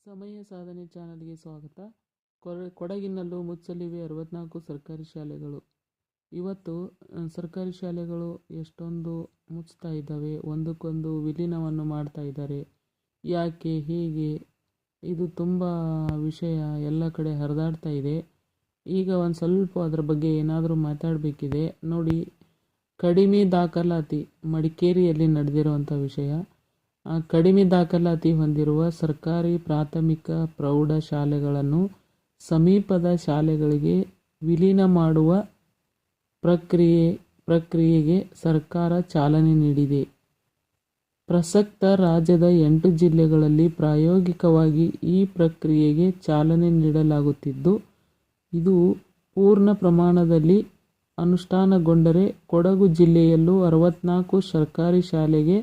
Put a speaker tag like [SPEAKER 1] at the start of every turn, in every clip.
[SPEAKER 1] ಸಮಯ ಸಾಧನೆ ಚಾನಲ್ಗೆ ಸ್ವಾಗತ. ಕೊಡಗಿನಲ್ಲೂ ಮುಚ್ಚಲಿವೆ 64 ಸರ್ಕಾರಿ ಶಾಲೆಗಳು. ಇವತ್ತು ಸರ್ಕಾರಿ ಶಾಲೆಗಳು ಎಷ್ಟೊಂದು ಮುಚ್ತಾ ಇದ್ದಾವೆ, ಒಂದಕ್ಕೊಂದು ವಿಲೀನವನ್ನು ಮಾಡ್ತಾ ಇದ್ದಾರೆ. ಯಾಕೆ ಹೀಗೆ? ಇದು ತುಂಬ ವಿಷಯ ಎಲ್ಲ ಕಡೆ ಹರಿದಾಡ್ತಾ ಇದೆ. ಈಗ ಒಂದು ಸ್ವಲ್ಪ ಅದರ ಬಗ್ಗೆ ಏನಾದರೂ ಮಾತಾಡಬೇಕಿದೆ. ನೋಡಿ, ಕಡಿಮೆ ದಾಖಲಾತಿ ಮಡಿಕೇರಿಯಲ್ಲಿ ನಡೆದಿರುವಂಥ ವಿಷಯ. ಕಡಿಮೆ ದಾಖಲಾತಿ ಹೊಂದಿರುವ ಸರ್ಕಾರಿ ಪ್ರಾಥಮಿಕ ಪ್ರೌಢ ಶಾಲೆಗಳನ್ನು ಸಮೀಪದ ಶಾಲೆಗಳಿಗೆ ವಿಲೀನ ಮಾಡುವ ಪ್ರಕ್ರಿಯೆಗೆ ಸರ್ಕಾರ ಚಾಲನೆ ನೀಡಿದೆ. ಪ್ರಸಕ್ತ ರಾಜ್ಯದ 8 ಜಿಲ್ಲೆಗಳಲ್ಲಿ ಪ್ರಾಯೋಗಿಕವಾಗಿ ಈ ಪ್ರಕ್ರಿಯೆಗೆ ಚಾಲನೆ ನೀಡಲಾಗುತ್ತಿದ್ದು, ಇದು ಪೂರ್ಣ ಪ್ರಮಾಣದಲ್ಲಿ ಅನುಷ್ಠಾನಗೊಂಡರೆ ಕೊಡಗು ಜಿಲ್ಲೆಯಲ್ಲೂ 64 ಸರ್ಕಾರಿ ಶಾಲೆಗೆ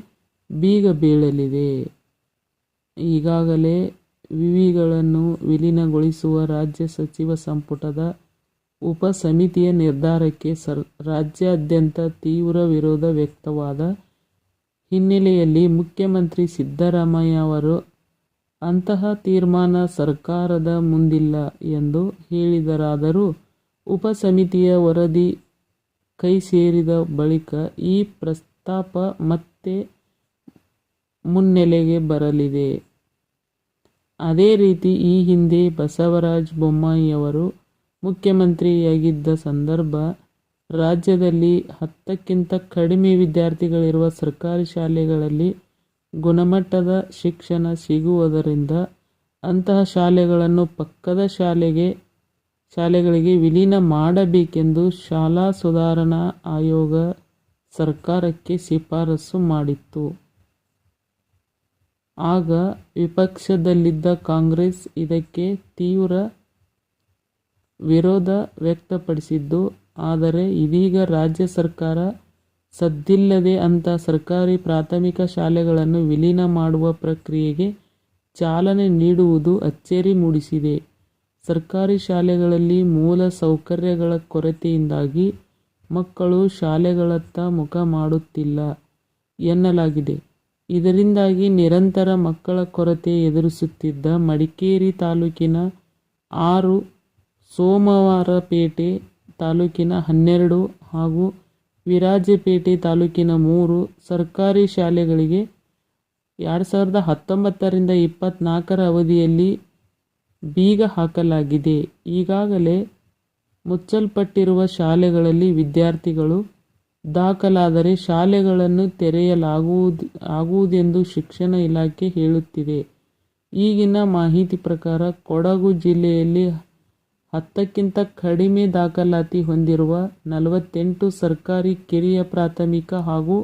[SPEAKER 1] ಬೀಗ ಬೀಳಲಿದೆ. ಈಗಾಗಲೇ ವಿವಿಗಳನ್ನು ವಿಲೀನಗೊಳಿಸುವ ರಾಜ್ಯ ಸಚಿವ ಸಂಪುಟದ ಉಪ ಸಮಿತಿಯ ನಿರ್ಧಾರಕ್ಕೆ ರಾಜ್ಯಾದ್ಯಂತ ತೀವ್ರ ವಿರೋಧ ವ್ಯಕ್ತವಾದ ಹಿನ್ನೆಲೆಯಲ್ಲಿ ಮುಖ್ಯಮಂತ್ರಿ ಸಿದ್ದರಾಮಯ್ಯ ಅವರು ಅಂತಹ ತೀರ್ಮಾನ ಸರ್ಕಾರದ ಮುಂದಿಲ್ಲ ಎಂದು ಹೇಳಿದರಾದರೂ ಉಪ ಸಮಿತಿಯ ವರದಿ ಕೈ ಸೇರಿದ ಬಳಿಕ ಈ ಪ್ರಸ್ತಾಪ ಮತ್ತೆ ಮುನ್ನೆಲೆಗೆ ಬರಲಿದೆ. ಅದೇ ರೀತಿ ಈ ಹಿಂದೆ ಬಸವರಾಜ ಬೊಮ್ಮಾಯಿಯವರು ಮುಖ್ಯಮಂತ್ರಿಯಾಗಿದ್ದ ಸಂದರ್ಭ ರಾಜ್ಯದಲ್ಲಿ 10ಕ್ಕಿಂತ ಕಡಿಮೆ ವಿದ್ಯಾರ್ಥಿಗಳಿರುವ ಸರ್ಕಾರಿ ಶಾಲೆಗಳಲ್ಲಿ ಗುಣಮಟ್ಟದ ಶಿಕ್ಷಣ ಸಿಗುವುದರಿಂದ ಅಂತಹ ಶಾಲೆಗಳನ್ನು ಪಕ್ಕದ ಶಾಲೆಗಳಿಗೆ ವಿಲೀನ ಮಾಡಬೇಕೆಂದು ಶಾಲಾ ಸುಧಾರಣಾ ಆಯೋಗ ಸರ್ಕಾರಕ್ಕೆ ಶಿಫಾರಸು ಮಾಡಿತ್ತು. ಆಗ ವಿಪಕ್ಷದಲ್ಲಿದ್ದ ಕಾಂಗ್ರೆಸ್ ಇದಕ್ಕೆ ತೀವ್ರ ವಿರೋಧ ವ್ಯಕ್ತಪಡಿಸಿದ್ದು, ಆದರೆ ಇದೀಗ ರಾಜ್ಯ ಸರ್ಕಾರ ಸದ್ದಿಲ್ಲದೆ ಅಂತಹ ಸರ್ಕಾರಿ ಪ್ರಾಥಮಿಕ ಶಾಲೆಗಳನ್ನು ವಿಲೀನ ಮಾಡುವ ಪ್ರಕ್ರಿಯೆಗೆ ಚಾಲನೆ ನೀಡುವುದು ಅಚ್ಚರಿ ಮೂಡಿಸಿದೆ. ಸರ್ಕಾರಿ ಶಾಲೆಗಳಲ್ಲಿ ಮೂಲ ಸೌಕರ್ಯಗಳ ಕೊರತೆಯಿಂದಾಗಿ ಮಕ್ಕಳು ಶಾಲೆಗಳತ್ತ ಮುಖ ಮಾಡುತ್ತಿಲ್ಲ ಎನ್ನಲಾಗಿದೆ. ಇದರಿಂದಾಗಿ ನಿರಂತರ ಮಕ್ಕಳ ಕೊರತೆ ಎದುರಿಸುತ್ತಿದ್ದ ಮಡಿಕೇರಿ ತಾಲೂಕಿನ 6, ಸೋಮವಾರಪೇಟೆ ತಾಲೂಕಿನ 12 ಹಾಗೂ ವಿರಾಜಪೇಟೆ ತಾಲೂಕಿನ 3 ಸರ್ಕಾರಿ ಶಾಲೆಗಳಿಗೆ 2019ರಿಂದ 24ರ ಅವಧಿಯಲ್ಲಿ ಬೀಗ ಹಾಕಲಾಗಿದೆ. ಈಗಾಗಲೇ ಮುಚ್ಚಲ್ಪಟ್ಟಿರುವ ಶಾಲೆಗಳಲ್ಲಿ ವಿದ್ಯಾರ್ಥಿಗಳು ದಾಖಲಾದರೆ ಶಾಲೆಗಳನ್ನು ತೆರೆಯಲಾಗುವುದೆಂದು ಶಿಕ್ಷಣ ಇಲಾಖೆ ಹೇಳುತ್ತಿದೆ. ಈಗಿನ ಮಾಹಿತಿ ಪ್ರಕಾರ ಕೊಡಗು ಜಿಲ್ಲೆಯಲ್ಲಿ 10ಕ್ಕಿಂತ ಕಡಿಮೆ ದಾಖಲಾತಿ ಹೊಂದಿರುವ 48 ಸರ್ಕಾರಿ ಕಿರಿಯ ಪ್ರಾಥಮಿಕ ಹಾಗೂ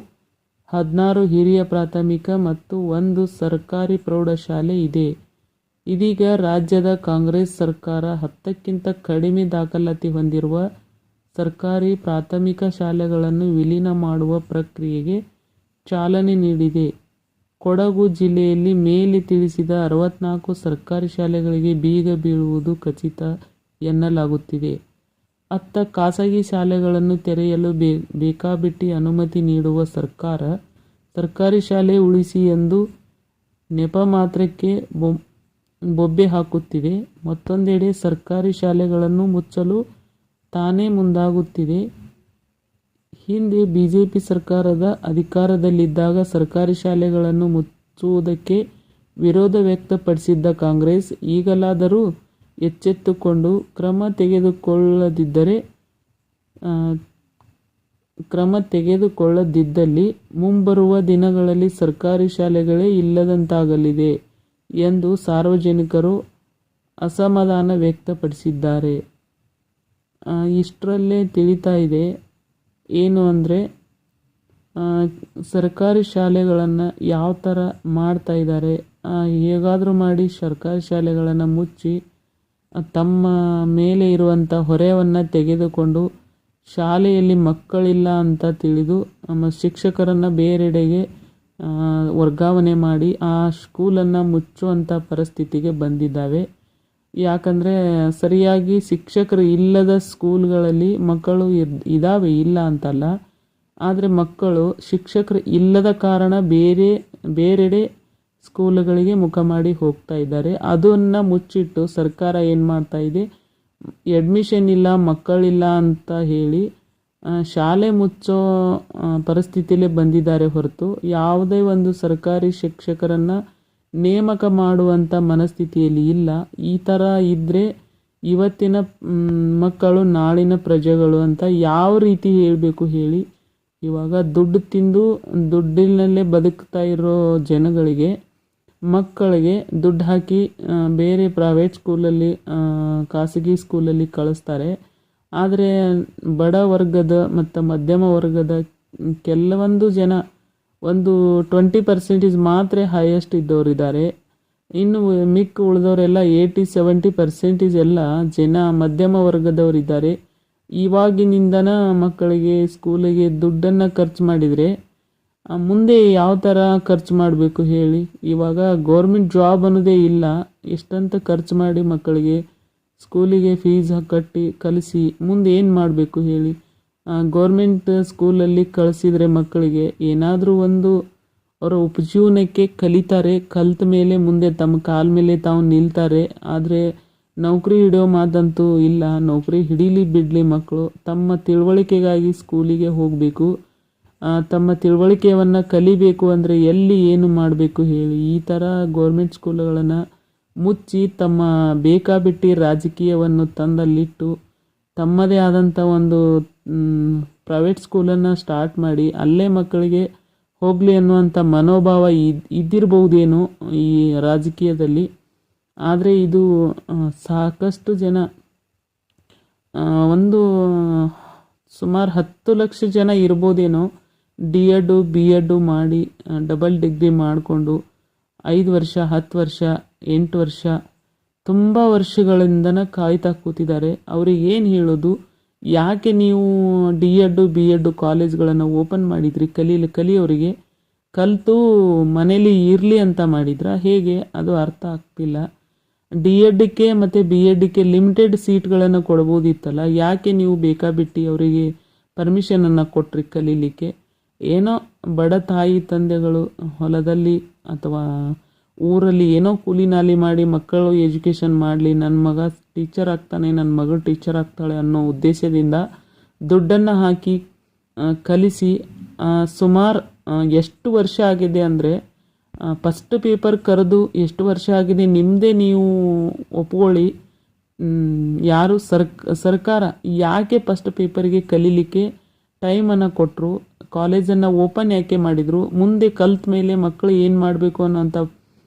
[SPEAKER 1] 16 ಹಿರಿಯ ಪ್ರಾಥಮಿಕ ಮತ್ತು 1 ಸರ್ಕಾರಿ ಪ್ರೌಢಶಾಲೆ ಇದೆ. ಇದೀಗ ರಾಜ್ಯದ ಕಾಂಗ್ರೆಸ್ ಸರ್ಕಾರ 10ಕ್ಕಿಂತ ಕಡಿಮೆ ದಾಖಲಾತಿ ಹೊಂದಿರುವ ಸರ್ಕಾರಿ ಪ್ರಾಥಮಿಕ ಶಾಲೆಗಳನ್ನು ವಿಲೀನ ಮಾಡುವ ಪ್ರಕ್ರಿಯೆಗೆ ಚಾಲನೆ ನೀಡಿದೆ. ಕೊಡಗು ಜಿಲ್ಲೆಯಲ್ಲಿ ಮೇಲೆ ತಿಳಿಸಿದ 64 ಸರ್ಕಾರಿ ಶಾಲೆಗಳಿಗೆ ಬೀಗ ಬೀಳುವುದು ಖಚಿತ ಎನ್ನಲಾಗುತ್ತಿದೆ. ಅತ್ತ ಖಾಸಗಿ ಶಾಲೆಗಳನ್ನು ತೆರೆಯಲು ಬೇಕಾಬಿಟ್ಟಿ ಅನುಮತಿ ನೀಡುವ ಸರ್ಕಾರ ಸರ್ಕಾರಿ ಶಾಲೆ ಉಳಿಸಿ ಎಂದು ನೆಪ ಮಾತ್ರಕ್ಕೆ ಬೊಬ್ಬೆ ಹಾಕುತ್ತಿದೆ. ಮತ್ತೊಂದೆಡೆ ಸರ್ಕಾರಿ ಶಾಲೆಗಳನ್ನು ಮುಚ್ಚಲು ತಾನೇ ಮುಂದಾಗುತ್ತಿದೆ. ಹಿಂದೆ ಬಿಜೆಪಿ ಸರ್ಕಾರದ ಅಧಿಕಾರದಲ್ಲಿದ್ದಾಗ ಸರ್ಕಾರಿ ಶಾಲೆಗಳನ್ನು ಮುಚ್ಚುವುದಕ್ಕೆ ವಿರೋಧ ವ್ಯಕ್ತಪಡಿಸಿದ್ದ ಕಾಂಗ್ರೆಸ್ ಈಗಲಾದರೂ ಎಚ್ಚೆತ್ತುಕೊಂಡು ಕ್ರಮ ತೆಗೆದುಕೊಳ್ಳದಿದ್ದಲ್ಲಿ ಮುಂಬರುವ ದಿನಗಳಲ್ಲಿ ಸರ್ಕಾರಿ ಶಾಲೆಗಳೇ ಇಲ್ಲದಂತಾಗಲಿದೆ ಎಂದು ಸಾರ್ವಜನಿಕರು ಅಸಮಾಧಾನ ವ್ಯಕ್ತಪಡಿಸಿದ್ದಾರೆ. ಇಷ್ಟರಲ್ಲೇ ತಿಳಿತಾ ಇದೆ ಏನು ಅಂದರೆ, ಸರ್ಕಾರಿ ಶಾಲೆಗಳನ್ನು ಯಾವ ಥರ ಮಾಡ್ತಾ ಇದ್ದಾರೆ. ಹೇಗಾದರೂ ಮಾಡಿ ಸರ್ಕಾರಿ ಶಾಲೆಗಳನ್ನು ಮುಚ್ಚಿ ತಮ್ಮ ಮೇಲೆ ಇರುವಂಥ ಹೊರೆಯನ್ನು ತೆಗೆದುಕೊಂಡು ಶಾಲೆಯಲ್ಲಿ ಮಕ್ಕಳಿಲ್ಲ ಅಂತ ತಿಳಿದು ನಮ್ಮ ಶಿಕ್ಷಕರನ್ನು ಬೇರೆಡೆಗೆ ವರ್ಗಾವಣೆ ಮಾಡಿ ಆ ಸ್ಕೂಲನ್ನು ಮುಚ್ಚುವಂಥ ಪರಿಸ್ಥಿತಿಗೆ ಬಂದಿದ್ದಾವೆ. ಯಾಕಂದರೆ ಸರಿಯಾಗಿ ಶಿಕ್ಷಕರು ಇಲ್ಲದ ಸ್ಕೂಲ್ಗಳಲ್ಲಿ ಮಕ್ಕಳು ಇದ್ದಾವೆ, ಇಲ್ಲ ಅಂತಲ್ಲ. ಆದರೆ ಮಕ್ಕಳು ಶಿಕ್ಷಕರು ಇಲ್ಲದ ಕಾರಣ ಬೇರೆಡೆ ಸ್ಕೂಲುಗಳಿಗೆ ಮುಖ ಮಾಡಿ ಹೋಗ್ತಾ ಇದ್ದಾರೆ. ಅದನ್ನು ಮುಚ್ಚಿಟ್ಟು ಸರ್ಕಾರ ಏನು ಮಾಡ್ತಾ ಇದೆ, ಅಡ್ಮಿಷನ್ ಇಲ್ಲ, ಮಕ್ಕಳಿಲ್ಲ ಅಂತ ಹೇಳಿ ಶಾಲೆ ಮುಚ್ಚೋ ಪರಿಸ್ಥಿತಿಯಲ್ಲೇ ಬಂದಿದ್ದಾರೆ ಹೊರತು ಯಾವುದೇ ಒಂದು ಸರ್ಕಾರಿ ಶಿಕ್ಷಕರನ್ನು ನೇಮಕ ಮಾಡುವಂಥ ಮನಸ್ಥಿತಿಯಲ್ಲಿ ಇಲ್ಲ. ಈ ಥರ ಇದ್ದರೆ ಇವತ್ತಿನ ಮಕ್ಕಳು ನಾಳಿನ ಪ್ರಜೆಗಳು ಅಂತ ಯಾವ ರೀತಿ ಹೇಳಬೇಕು ಹೇಳಿ. ಇವಾಗ ದುಡ್ಡು ತಿಂದು ದುಡ್ಡಿನಲ್ಲೇ ಬದುಕ್ತಾ ಇರೋ ಜನಗಳಿಗೆ, ಮಕ್ಕಳಿಗೆ ದುಡ್ಡು ಹಾಕಿ ಬೇರೆ ಪ್ರೈವೇಟ್ ಸ್ಕೂಲಲ್ಲಿ, ಖಾಸಗಿ ಸ್ಕೂಲಲ್ಲಿ ಕಳಿಸ್ತಾರೆ. ಆದರೆ ಬಡ ವರ್ಗದ ಮತ್ತು ಮಧ್ಯಮ ವರ್ಗದ ಕೆಲವೊಂದು ಜನ, ಒಂದು 20% ಮಾತ್ರ ಹೈಯೆಸ್ಟ್ ಇದ್ದವರಿದ್ದಾರೆ. ಇನ್ನು ಮಿಕ್ಕ ಉಳಿದವರೆಲ್ಲ 80-70% ಎಲ್ಲ ಜನ ಮಧ್ಯಮ ವರ್ಗದವರಿದ್ದಾರೆ. ಇವಾಗಿನಿಂದನ ಮಕ್ಕಳಿಗೆ ಸ್ಕೂಲಿಗೆ ದುಡ್ಡನ್ನು ಖರ್ಚು ಮಾಡಿದರೆ ಮುಂದೆ ಯಾವ ಥರ ಖರ್ಚು ಮಾಡಬೇಕು ಹೇಳಿ. ಇವಾಗ ಗೌರ್ಮೆಂಟ್ ಜಾಬ್ ಅನ್ನೋದೇ ಇಲ್ಲ, ಎಷ್ಟಂತ ಖರ್ಚು ಮಾಡಿ ಮಕ್ಕಳಿಗೆ ಸ್ಕೂಲಿಗೆ ಫೀಸ್ ಕಟ್ಟಿ ಕಲಿಸಿ ಮುಂದೆ ಏನು ಮಾಡಬೇಕು ಹೇಳಿ. ಗೌರ್ಮೆಂಟ್ ಸ್ಕೂಲಲ್ಲಿ ಕಳಿಸಿದರೆ ಮಕ್ಕಳಿಗೆ ಏನಾದರೂ ಒಂದು ಅವರ ಉಪಜೀವನಕ್ಕೆ ಕಲಿತಾರೆ. ಕಲಿತ ಮೇಲೆ ಮುಂದೆ ತಮ್ಮ ಕಾಲ ಮೇಲೆ ತಾವು ನಿಲ್ತಾರೆ. ಆದರೆ ನೌಕರಿ ಹಿಡಿಯೋ ಮಾತಂತೂ ಇಲ್ಲ. ನೌಕರಿ ಹಿಡೀಲಿ ಬಿಡಲಿ, ಮಕ್ಕಳು ತಮ್ಮ ತಿಳುವಳಿಕೆಗಾಗಿ ಸ್ಕೂಲಿಗೆ ಹೋಗಬೇಕು. ತಮ್ಮ ತಿಳುವಳಿಕೆಯನ್ನು ಕಲಿಬೇಕು ಅಂದರೆ ಎಲ್ಲಿ ಏನು ಮಾಡಬೇಕು ಹೇಳಿ. ಈ ಥರ ಗೌರ್ಮೆಂಟ್ ಸ್ಕೂಲುಗಳನ್ನು ಮುಚ್ಚಿ ತಮ್ಮ ಬೇಕಾಬಿಟ್ಟಿ ರಾಜಕೀಯವನ್ನು ತಂದಲ್ಲಿಟ್ಟು ತಮ್ಮದೇ ಆದಂಥ ಒಂದು ಪ್ರೈವೇಟ್ ಸ್ಕೂಲನ್ನು ಸ್ಟಾರ್ಟ್ ಮಾಡಿ ಅಲ್ಲೇ ಮಕ್ಕಳಿಗೆ ಹೋಗಲಿ ಅನ್ನುವಂಥ ಮನೋಭಾವ ಇದ್ದಿರಬಹುದೇನೋ ಈ ರಾಜಕೀಯದಲ್ಲಿ. ಆದರೆ ಇದು ಸಾಕಷ್ಟು ಜನ, ಒಂದು ಸುಮಾರು 10 ಲಕ್ಷ ಜನ ಇರ್ಬೋದೇನೋ D.Ed B.Ed ಮಾಡಿ ಡಬಲ್ ಡಿಗ್ರಿ ಮಾಡಿಕೊಂಡು 5 ವರ್ಷ 10 ವರ್ಷ 8 ವರ್ಷ ತುಂಬ ವರ್ಷಗಳಿಂದನ ಕಾಯ್ತಾ ಕೂತಿದ್ದಾರೆ. ಅವ್ರಿಗೆ ಏನು ಹೇಳೋದು, ಯಾಕೆ ನೀವು D.Ed B.Ed ಕಾಲೇಜ್ಗಳನ್ನು ಓಪನ್ ಮಾಡಿದ್ರಿ, ಕಲಿಯೋರಿಗೆ ಕಲಿತು ಮನೇಲಿ ಇರಲಿ ಅಂತ ಮಾಡಿದ್ರ ಹೇಗೆ, ಅದು ಅರ್ಥ ಆಗ್ತಿಲ್ಲ. D.Edಕ್ಕೆ ಮತ್ತು B.Edಕ್ಕೆ ಲಿಮಿಟೆಡ್ ಸೀಟ್ಗಳನ್ನು ಕೊಡ್ಬೋದಿತ್ತಲ್ಲ, ಯಾಕೆ ನೀವು ಬೇಕಾಬಿಟ್ಟು ಅವರಿಗೆ ಪರ್ಮಿಷನನ್ನು ಕೊಟ್ರಿ ಕಲೀಲಿಕ್ಕೆ. ಏನೋ ಬಡ ತಾಯಿ ತಂದೆಗಳು ಹೊಲದಲ್ಲಿ ಅಥವಾ ಊರಲ್ಲಿ ಏನೋ ಕೂಲಿ ನಾಲಿ ಮಾಡಿ ಮಕ್ಕಳು ಎಜುಕೇಷನ್ ಮಾಡಲಿ, ನನ್ನ ಮಗ ಟೀಚರ್ ಆಗ್ತಾನೆ, ನನ್ನ ಮಗಳು ಟೀಚರ್ ಆಗ್ತಾಳೆ ಅನ್ನೋ ಉದ್ದೇಶದಿಂದ ದುಡ್ಡನ್ನು ಹಾಕಿ ಕಲಿಸಿ ಸುಮಾರು ಎಷ್ಟು ವರ್ಷ ಆಗಿದೆ ಅಂದರೆ, ಫಸ್ಟ್ ಪೇಪರ್ ಕರೆದು ಎಷ್ಟು ವರ್ಷ ಆಗಿದೆ ನಿಮ್ಮದೇ ನೀವು ಒಪ್ಕೊಳ್ಳಿ. ಯಾರು ಸರ್ಕಾರ ಯಾಕೆ ಫಸ್ಟ್ ಪೇಪರ್ಗೆ ಕಲೀಲಿಕ್ಕೆ ಟೈಮನ್ನು ಕೊಟ್ಟರು, ಕಾಲೇಜನ್ನು ಓಪನ್ ಯಾಕೆ ಮಾಡಿದರು, ಮುಂದೆ ಕಲ್ತ ಮೇಲೆ ಮಕ್ಕಳು ಏನು ಮಾಡಬೇಕು ಅನ್ನೋಂಥ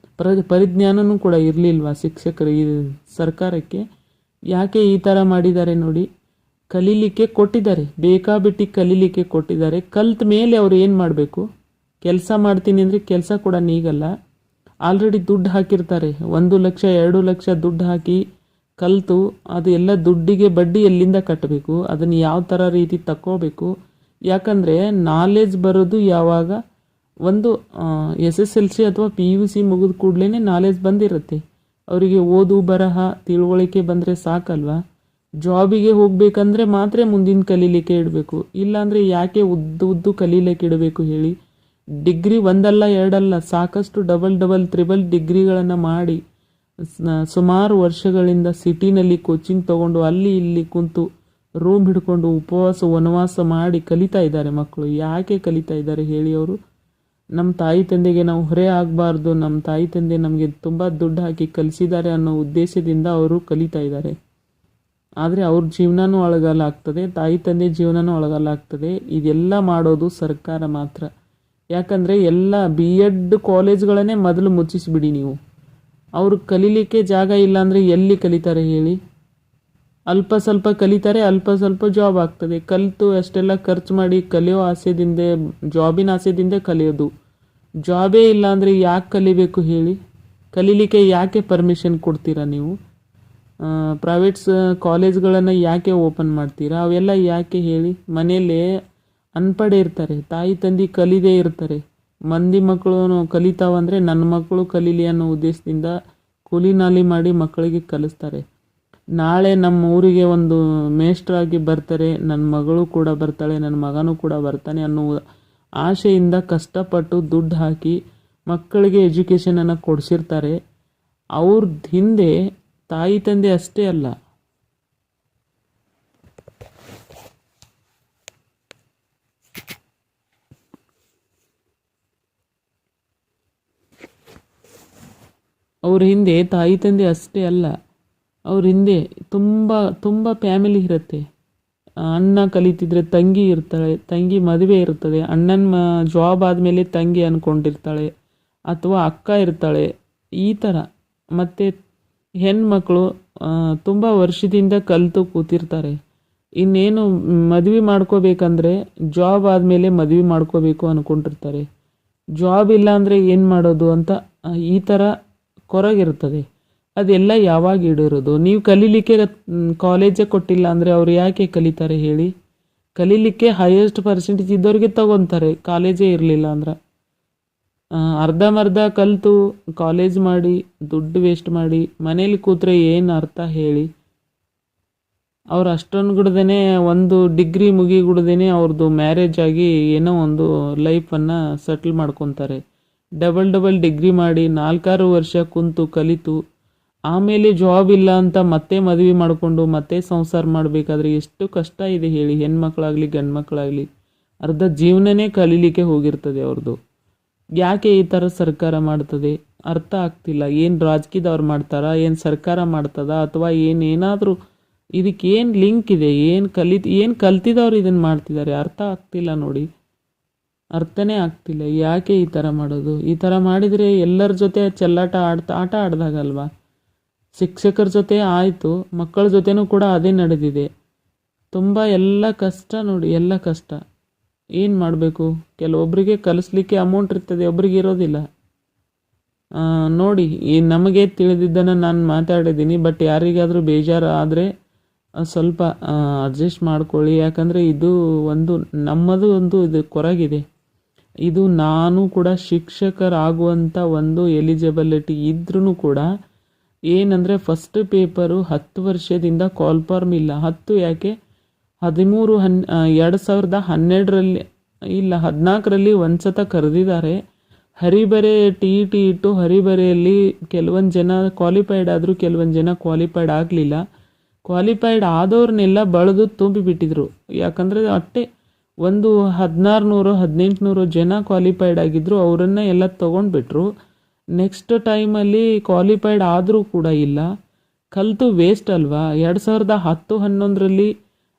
[SPEAKER 1] ಪರಿಜ್ಞಾನವೂ ಕೂಡ ಇರಲಿಲ್ವಾ ಶಿಕ್ಷಕರು ಈ ಸರ್ಕಾರಕ್ಕೆ. ಯಾಕೆ ಈ ಥರ ಮಾಡಿದ್ದಾರೆ ನೋಡಿ. ಕಲೀಲಿಕ್ಕೆ ಕೊಟ್ಟಿದ್ದಾರೆ, ಬೇಕಾಬಿಟ್ಟು ಕಲೀಲಿಕ್ಕೆ ಕೊಟ್ಟಿದ್ದಾರೆ. ಕಲ್ತ ಮೇಲೆ ಅವರು ಏನು ಮಾಡಬೇಕು, ಕೆಲಸ ಮಾಡ್ತೀನಿ ಅಂದರೆ ಕೆಲಸ ಕೂಡ ನೀಗಲ್ಲ. ಆಲ್ರೆಡಿ ದುಡ್ಡು ಹಾಕಿರ್ತಾರೆ, 1 ಲಕ್ಷ 2 ಲಕ್ಷ ದುಡ್ಡು ಹಾಕಿ ಕಲಿತು ಅದು ಎಲ್ಲ ದುಡ್ಡಿಗೆ ಬಡ್ಡಿ ಎಲ್ಲಿಂದ ಕಟ್ಟಬೇಕು, ಅದನ್ನು ಯಾವ ಥರ ರೀತಿ ತಕ್ಕೋಬೇಕು. ಯಾಕಂದರೆ ನಾಲೆಜ್ ಬರೋದು ಯಾವಾಗ, ಒಂದು SSLC ಅಥವಾ PUC ಮುಗಿದ ಕೂಡಲೇ ನಾಲೆಜ್ ಬಂದಿರುತ್ತೆ. ಅವರಿಗೆ ಓದು ಬರಹ ತಿಳುವಳಿಕೆ ಬಂದರೆ ಸಾಕಲ್ವಾ. ಜಾಬಿಗೆ ಹೋಗಬೇಕಂದ್ರೆ ಮಾತ್ರ ಮುಂದಿನ ಕಲೀಲಿಕ್ಕೆ ಇಡಬೇಕು, ಇಲ್ಲಾಂದರೆ ಯಾಕೆ ಉದ್ದು ಕಲೀಲಿಕ್ಕೆ ಇಡಬೇಕು ಹೇಳಿ. ಡಿಗ್ರಿ ಒಂದಲ್ಲ ಎರಡಲ್ಲ, ಸಾಕಷ್ಟು ಡಬಲ್ ತ್ರಿಬಲ್ ಡಿಗ್ರಿಗಳನ್ನು ಮಾಡಿ ಸುಮಾರು ವರ್ಷಗಳಿಂದ ಸಿಟಿನಲ್ಲಿ ಕೋಚಿಂಗ್ ತೊಗೊಂಡು ಅಲ್ಲಿ ಇಲ್ಲಿ ಕುಂತು ರೂಮ್ ಹಿಡ್ಕೊಂಡು ಉಪವಾಸ ವನವಾಸ ಮಾಡಿ ಕಲಿತಾ ಇದ್ದಾರೆ ಮಕ್ಕಳು. ಯಾಕೆ ಕಲಿತಾ ಇದ್ದಾರೆ ಹೇಳಿ. ಅವರು ನಮ್ಮ ತಾಯಿ ತಂದೆಗೆ ನಾವು ಹೊರೆ ಆಗಬಾರ್ದು, ನಮ್ಮ ತಾಯಿ ತಂದೆ ನಮಗೆ ತುಂಬ ದುಡ್ಡು ಹಾಕಿ ಕಲಿಸಿದ್ದಾರೆ ಅನ್ನೋ ಉದ್ದೇಶದಿಂದ ಅವರು ಕಲಿತಾ ಇದ್ದಾರೆ. ಆದರೆ ಅವ್ರ ಜೀವನನೂ ಅಳಗಾಲಾಗ್ತದೆ, ತಾಯಿ ತಂದೆ ಜೀವನನೂ ಅಳಗಾಲಾಗ್ತದೆ. ಇದೆಲ್ಲ ಮಾಡೋದು ಸರ್ಕಾರ ಮಾತ್ರ. ಯಾಕಂದರೆ ಎಲ್ಲ B.Ed ಕಾಲೇಜ್ಗಳನ್ನೇ ಮೊದಲು ಮುಚ್ಚಿಸಿಬಿಡಿ ನೀವು. ಅವರು ಕಲೀಲಿಕ್ಕೆ ಜಾಗ ಇಲ್ಲಾಂದರೆ ಎಲ್ಲಿ ಕಲಿತಾರೆ ಹೇಳಿ. ಅಲ್ಪ ಸ್ವಲ್ಪ ಕಲಿತಾರೆ, ಅಲ್ಪ ಸ್ವಲ್ಪ ಜಾಬ್ ಆಗ್ತದೆ. ಕಲಿತು ಅಷ್ಟೆಲ್ಲ ಖರ್ಚು ಮಾಡಿ ಕಲಿಯೋ ಆಸೆದಿಂದ, ಜಾಬಿನ ಆಸೆದಿಂದ ಕಲಿಯೋದು. ಜಾಬೇ ಇಲ್ಲಾಂದರೆ ಯಾಕೆ ಕಲಿಬೇಕು ಹೇಳಿ. ಕಲೀಲಿಕ್ಕೆ ಯಾಕೆ ಪರ್ಮಿಷನ್ ಕೊಡ್ತೀರಾ ನೀವು. ಪ್ರೈವೇಟ್ಸ್ ಕಾಲೇಜ್ಗಳನ್ನು ಯಾಕೆ ಓಪನ್ ಮಾಡ್ತೀರಾ, ಅವೆಲ್ಲ ಯಾಕೆ ಹೇಳಿ. ಮನೆಯಲ್ಲೇ ಅನ್ಪಡೆ ಇರ್ತಾರೆ, ತಾಯಿ ತಂದೆ ಕಲಿದೇ ಇರ್ತಾರೆ. ಮಂದಿ ಮಕ್ಕಳು ಕಲಿತಾವಂದರೆ ನನ್ನ ಮಕ್ಕಳು ಕಲೀಲಿ ಅನ್ನೋ ಉದ್ದೇಶದಿಂದ ಕೂಲಿ ನಾಲಿ ಮಾಡಿ ಮಕ್ಕಳಿಗೆ ಕಲಿಸ್ತಾರೆ. ನಾಳೆ ನಮ್ಮ ಊರಿಗೆ ಒಂದು ಮೇಷ್ಟ್ರಾಗಿ ಬರ್ತಾರೆ, ನನ್ನ ಮಗಳು ಕೂಡ ಬರ್ತಾಳೆ, ನನ್ನ ಮಗನೂ ಕೂಡ ಬರ್ತಾನೆ ಅನ್ನೋ ಆಶೆಯಿಂದ ಕಷ್ಟಪಟ್ಟು ದುಡ್ಡು ಹಾಕಿ ಮಕ್ಕಳಿಗೆ ಎಜುಕೇಷನನ್ನು ಕೊಡಿಸಿರ್ತಾರೆ. ಅವ್ರ ಹಿಂದೆ ತಾಯಿ ತಂದೆ ಅಷ್ಟೇ ಅಲ್ಲ, ಅವ್ರ ಹಿಂದೆ ತಾಯಿ ತಂದೆ ಅಷ್ಟೇ ಅಲ್ಲ, ಅವ್ರ ಹಿಂದೆ ತುಂಬ ತುಂಬ ಫ್ಯಾಮಿಲಿ ಇರುತ್ತೆ. ಅಣ್ಣ ಕಲಿತಿದ್ರೆ ತಂಗಿ ಇರ್ತಾಳೆ, ತಂಗಿ ಮದುವೆ ಇರ್ತದೆ, ಅಣ್ಣನ ಜಾಬ್ ಆದಮೇಲೆ ತಂಗಿ ಅಂದ್ಕೊಂಡಿರ್ತಾಳೆ, ಅಥವಾ ಅಕ್ಕ ಇರ್ತಾಳೆ, ಈ ಥರ. ಮತ್ತು ಹೆಣ್ಮಕ್ಳು ತುಂಬ ವರ್ಷದಿಂದ ಕಲಿತು ಕೂತಿರ್ತಾರೆ. ಇನ್ನೇನು ಮದುವೆ ಮಾಡ್ಕೋಬೇಕಂದ್ರೆ ಜಾಬ್ ಆದಮೇಲೆ ಮದುವೆ ಮಾಡ್ಕೋಬೇಕು ಅಂದ್ಕೊಂಡಿರ್ತಾರೆ. ಜಾಬ್ ಇಲ್ಲ ಅಂದರೆ ಏನು ಮಾಡೋದು ಅಂತ ಈ ಥರ ಕೊರಗಿರ್ತದೆ. ಅದೆಲ್ಲ ಯಾವಾಗ ಈಡೇರೋದು? ನೀವು ಕಲೀಲಿಕ್ಕೆ ಕಾಲೇಜೇ ಕೊಟ್ಟಿಲ್ಲ ಅಂದರೆ ಅವ್ರು ಯಾಕೆ ಕಲಿತಾರೆ ಹೇಳಿ? ಕಲೀಲಿಕ್ಕೆ ಹೈಯೆಸ್ಟ್ ಪರ್ಸೆಂಟೇಜ್ ಇದ್ದವ್ರಿಗೆ ತಗೊತಾರೆ, ಕಾಲೇಜೇ ಇರಲಿಲ್ಲ ಅಂದ್ರೆ. ಅರ್ಧಂಬರ್ಧ ಕಲಿತು ಕಾಲೇಜ್ ಮಾಡಿ ದುಡ್ಡು ವೇಸ್ಟ್ ಮಾಡಿ ಮನೇಲಿ ಕೂತ್ರೆ ಏನು ಅರ್ಥ ಹೇಳಿ? ಅವ್ರು ಅಷ್ಟೊಂದು ಗುಡ್ದೇ ಒಂದು ಡಿಗ್ರಿ ಮುಗಿಗುಡ್ದೇ ಅವ್ರದ್ದು ಮ್ಯಾರೇಜ್ ಆಗಿ ಏನೋ ಒಂದು ಲೈಫನ್ನು ಸೆಟ್ಲ್ ಮಾಡ್ಕೊತಾರೆ. ಡಬಲ್ ಡಿಗ್ರಿ ಮಾಡಿ 4-6 ವರ್ಷ ಕುಂತು ಕಲಿತು ಆಮೇಲೆ ಜಾಬ್ ಇಲ್ಲ ಅಂತ ಮತ್ತೆ ಮದುವೆ ಮಾಡಿಕೊಂಡು ಮತ್ತೆ ಸಂಸಾರ ಮಾಡಬೇಕಾದ್ರೆ ಎಷ್ಟು ಕಷ್ಟ ಇದೆ ಹೇಳಿ? ಹೆಣ್ಮಕ್ಳಾಗಲಿ ಗಂಡು ಮಕ್ಕಳಾಗಲಿ ಅರ್ಧ ಜೀವನನೇ ಕಲೀಲಿಕ್ಕೆ ಹೋಗಿರ್ತದೆ ಅವ್ರದ್ದು. ಯಾಕೆ ಈ ಥರ ಸರ್ಕಾರ ಮಾಡ್ತದೆ ಅರ್ಥ ಆಗ್ತಿಲ್ಲ. ಏನು ರಾಜಕೀಯದವ್ರು ಮಾಡ್ತಾರಾ, ಏನು ಸರ್ಕಾರ ಮಾಡ್ತದ, ಅಥವಾ ಏನಾದರೂ ಇದಕ್ಕೇನು ಲಿಂಕ್ ಇದೆ? ಏನು ಕಲ್ತಿದವ್ರು ಇದನ್ನು ಮಾಡ್ತಿದ್ದಾರೆ? ಅರ್ಥ ಆಗ್ತಿಲ್ಲ ನೋಡಿ, ಅರ್ಥನೇ ಆಗ್ತಿಲ್ಲ. ಯಾಕೆ ಈ ಥರ ಮಾಡೋದು? ಈ ಥರ ಮಾಡಿದರೆ ಎಲ್ಲರ ಜೊತೆ ಚೆಲ್ಲಾಟ ಆಟ ಆಡ್ದಾಗಲ್ವಾ? ಶಿಕ್ಷಕರ ಜೊತೆ ಆಯಿತು, ಮಕ್ಕಳ ಜೊತೆನೂ ಕೂಡ ಅದೇ ನಡೆದಿದೆ. ತುಂಬ ಎಲ್ಲ ಕಷ್ಟ ನೋಡಿ, ಎಲ್ಲ ಕಷ್ಟ. ಏನು ಮಾಡಬೇಕು? ಕೆಲವೊಬ್ಬರಿಗೆ ಕಲಿಸ್ಲಿಕ್ಕೆ ಅಮೌಂಟ್ ಇರ್ತದೆ, ಒಬ್ರಿಗೆ ಇರೋದಿಲ್ಲ. ನೋಡಿ, ನಮಗೆ ತಿಳಿದಿದ್ದನ್ನು ನಾನು ಮಾತಾಡಿದ್ದೀನಿ. ಬಟ್ ಯಾರಿಗಾದರೂ ಬೇಜಾರು ಆದರೆ ಸ್ವಲ್ಪ ಅಡ್ಜಸ್ಟ್ ಮಾಡ್ಕೊಳ್ಳಿ. ಯಾಕಂದರೆ ಇದು ನಮ್ಮದು ಇದು ಕೊರಗಿದೆ. ಇದು ನಾನು ಕೂಡ ಶಿಕ್ಷಕರಾಗುವಂಥ ಒಂದು ಎಲಿಜಿಬಿಲಿಟಿ ಇದ್ರೂ ಕೂಡ ಏನಂದರೆ ಫಸ್ಟ್ ಪೇಪರು 10 ವರ್ಷದಿಂದ ಕಾಲ್ಫಾರ್ಮ್ ಇಲ್ಲ. 10 ಯಾಕೆ 2012ರಲ್ಲಿ ಇಲ್ಲ 14ರಲ್ಲಿ ಒಂದು ಸತ ಕರೆದಿದ್ದಾರೆ. ಹರಿಬರೆ ಟಿ ಇಟ್ಟು ಹರಿಬರೆಯಲ್ಲಿ ಕೆಲವೊಂದು ಜನ ಕ್ವಾಲಿಫೈಡ್ ಆದರೂ ಕೆಲವೊಂದು ಜನ ಕ್ವಾಲಿಫೈಡ್ ಆಗಲಿಲ್ಲ. ಕ್ವಾಲಿಫೈಡ್ ಆದವ್ರನ್ನೆಲ್ಲ ಬಳಿದು ತುಂಬಿಬಿಟ್ಟಿದ್ರು. ಯಾಕಂದರೆ ಅಷ್ಟೇ ಒಂದು 1600-1800 ಜನ ಕ್ವಾಲಿಫೈಡ್ ಆಗಿದ್ದರು, ಅವರನ್ನು ಎಲ್ಲ ತೊಗೊಂಡ್ಬಿಟ್ರು. ನೆಕ್ಸ್ಟ್ ಟೈಮಲ್ಲಿ ಕ್ವಾಲಿಫೈಡ್ ಆದರೂ ಕೂಡ ಇಲ್ಲ, ಕಲಿತು ವೇಸ್ಟ್ ಅಲ್ವಾ? 2010-11ರಲ್ಲಿ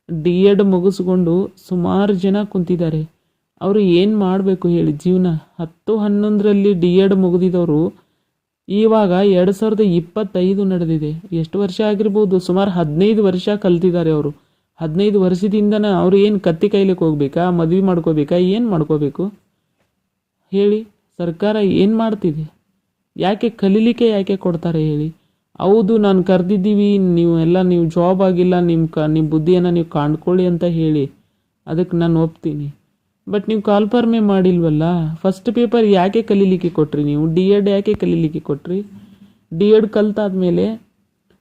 [SPEAKER 1] D.Ed ಮುಗಿಸ್ಕೊಂಡು ಸುಮಾರು ಜನ ಕುಂತಿದ್ದಾರೆ. ಅವರು ಏನು ಮಾಡಬೇಕು ಹೇಳಿ ಜೀವನ? 10-11ರಲ್ಲಿ D.Ed ಮುಗಿದಿದ್ದವರು ಇವಾಗ 2025 ನಡೆದಿದೆ. ಎಷ್ಟು ವರ್ಷ ಆಗಿರ್ಬೋದು? ಸುಮಾರು 15 ವರ್ಷ ಕಲ್ತಿದ್ದಾರೆ ಅವರು. 15 ವರ್ಷದಿಂದನೇ ಅವರು ಏನು ಕತ್ತಿ ಕೈಲಿಕ್ಕೆ ಹೋಗ್ಬೇಕಾ? ಮದುವೆ ಮಾಡ್ಕೋಬೇಕಾ? ಏನು ಮಾಡ್ಕೋಬೇಕು ಹೇಳಿ? ಸರ್ಕಾರ ಏನು ಮಾಡ್ತಿದೆ? ಯಾಕೆ ಕಲೀಲಿಕ್ಕೆ ಯಾಕೆ ಕೊಡ್ತಾರೆ ಹೇಳಿ? ಹೌದು, ನಾನು ಕರೆದಿದ್ದೀವಿ, ನೀವು ಜಾಬ್ ಆಗಿಲ್ಲ, ನಿಮ್ಮ ಬುದ್ಧಿಯನ್ನು ನೀವು ಕಾಣ್ಕೊಳ್ಳಿ ಅಂತ ಹೇಳಿ, ಅದಕ್ಕೆ ನಾನು ಒಪ್ತೀನಿ. ಬಟ್ ನೀವು ಕಾಲ್ಫಾರ್ಮೇ ಮಾಡಿಲ್ವಲ್ಲ. ಫಸ್ಟ್ ಪೇಪರ್ ಯಾಕೆ ಕಲೀಲಿಕ್ಕೆ ಕೊಟ್ರಿ? ನೀವು D.Ed ಯಾಕೆ ಕಲೀಲಿಕ್ಕೆ ಕೊಟ್ರಿ? D.Ed ಕಲ್ತಾದ್ಮೇಲೆ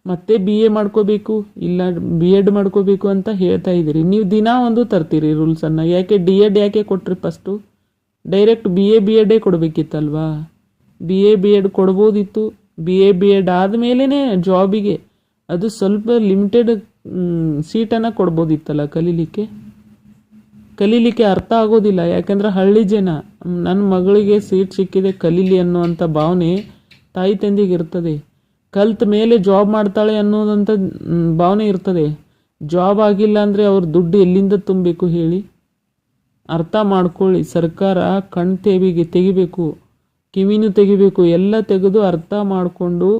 [SPEAKER 1] ಮತ್ತೆ BA ಮಾಡ್ಕೋಬೇಕು, ಇಲ್ಲ B.Ed ಮಾಡ್ಕೋಬೇಕು ಅಂತ ಹೇಳ್ತಾ ಇದ್ದೀರಿ. ನೀವು ದಿನ ಒಂದು ತರ್ತೀರಿ ರೂಲ್ಸನ್ನು. ಯಾಕೆ D.Ed ಯಾಕೆ ಕೊಟ್ರಿ? First direct B.A.B.Ed ಕೊಡಬೇಕಿತ್ತಲ್ವಾ? B.A.B.Ed ಕೊಡ್ಬೋದಿತ್ತು. B.A.B.Ed ಆದಮೇಲೆ ಜಾಬಿಗೆ ಅದು ಸ್ವಲ್ಪ ಲಿಮಿಟೆಡ್ ಸೀಟನ್ನು ಕೊಡ್ಬೋದಿತ್ತಲ್ಲ ಕಲೀಲಿಕ್ಕೆ ಅರ್ಥ ಆಗೋದಿಲ್ಲ. ಯಾಕೆಂದ್ರೆ ಹಳ್ಳಿ ಜನ ನನ್ನ ಮಗಳಿಗೆ ಸೀಟ್ ಸಿಕ್ಕಿದೆ ಕಲೀಲಿ ಅನ್ನುವಂಥ ಭಾವನೆ ತಾಯಿ ತಂದೆಗೆ ಇರ್ತದೆ. ಕಲ್ತ ಮೇಲೆ ಜಾಬ್ ಮಾಡ್ತಾಳೆ ಅನ್ನೋದಂಥ ಭಾವನೆ ಇರ್ತದೆ. ಜಾಬ್ ಆಗಿಲ್ಲ ಅಂದರೆ ಅವ್ರ ದುಡ್ಡು ಎಲ್ಲಿಂದ ತುಂಬಬೇಕು ಹೇಳಿ? ಅರ್ಥ ಮಾಡ್ಕೊಳ್ಳಿ. ಸರ್ಕಾರ ಕಣ್ ತೆಗಿಬೇಕು, ಕಿವಿನೂ ತೆಗಿಬೇಕು, ಎಲ್ಲ ತೆಗೆದು ಅರ್ಥ ಮಾಡಿಕೊಂಡು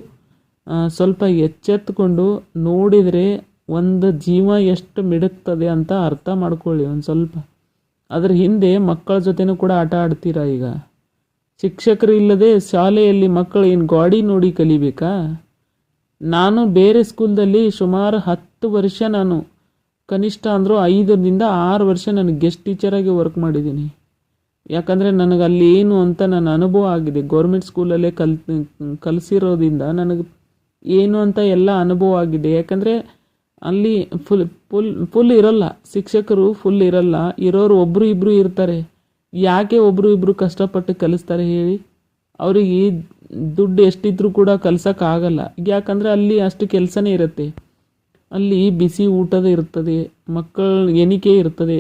[SPEAKER 1] ಸ್ವಲ್ಪ ಎಚ್ಚೆತ್ಕೊಂಡು ನೋಡಿದರೆ ಒಂದು ಜೀವ ಎಷ್ಟು ಮಿಡುಕ್ತದೆ ಅಂತ ಅರ್ಥ ಮಾಡ್ಕೊಳ್ಳಿ ಒಂದು ಸ್ವಲ್ಪ. ಅದ್ರ ಹಿಂದೆ ಮಕ್ಕಳ ಜೊತೆನೂ ಕೂಡ ಆಟ ಆಡ್ತೀರಾ ಈಗ? ಶಿಕ್ಷಕರು ಇಲ್ಲದೆ ಶಾಲೆಯಲ್ಲಿ ಮಕ್ಕಳು ಏನು ಗಾಡಿ ನೋಡಿ ಕಲಿಬೇಕಾ? ನಾನು ಬೇರೆ ಸ್ಕೂಲ್ದಲ್ಲಿ ಸುಮಾರು 10 ವರ್ಷ ನಾನು ಕನಿಷ್ಠ ಅಂದರೂ 5-6 ವರ್ಷ ನಾನು ಗೆಸ್ಟ್ ಟೀಚರಾಗಿ ವರ್ಕ್ ಮಾಡಿದ್ದೀನಿ. ಯಾಕಂದರೆ ನನಗೆ ಅಲ್ಲಿ ಏನು ಅಂತ ನನ್ನ ಅನುಭವ ಆಗಿದೆ. ಗೌರ್ಮೆಂಟ್ ಸ್ಕೂಲಲ್ಲೇ ಕಲಿಸಿರೋದ್ರಿಂದ ನನಗೆ ಏನು ಅಂತ ಎಲ್ಲ ಅನುಭವ ಆಗಿದೆ. ಯಾಕಂದರೆ ಅಲ್ಲಿ ಫುಲ್ ಇರೋಲ್ಲ, ಶಿಕ್ಷಕರು ಫುಲ್ ಇರೋಲ್ಲ, ಇರೋರು ಒಬ್ಬರು ಇಬ್ಬರು ಇರ್ತಾರೆ. ಯಾಕೆ ಒಬ್ಬರು ಇಬ್ಬರು ಕಷ್ಟಪಟ್ಟು ಕಲಿಸ್ತಾರೆ ಹೇಳಿ? ಅವರಿಗೆ ದುಡ್ಡು ಎಷ್ಟಿದ್ರೂ ಕೂಡ ಕಲ್ಸೋಕ್ಕಾಗಲ್ಲ. ಯಾಕಂದರೆ ಅಲ್ಲಿ ಅಷ್ಟು ಕೆಲಸನೇ ಇರುತ್ತೆ. ಅಲ್ಲಿ ಬಿಸಿ ಊಟದ ಇರ್ತದೆ, ಮಕ್ಕಳ ಎಣಿಕೆ ಇರ್ತದೆ.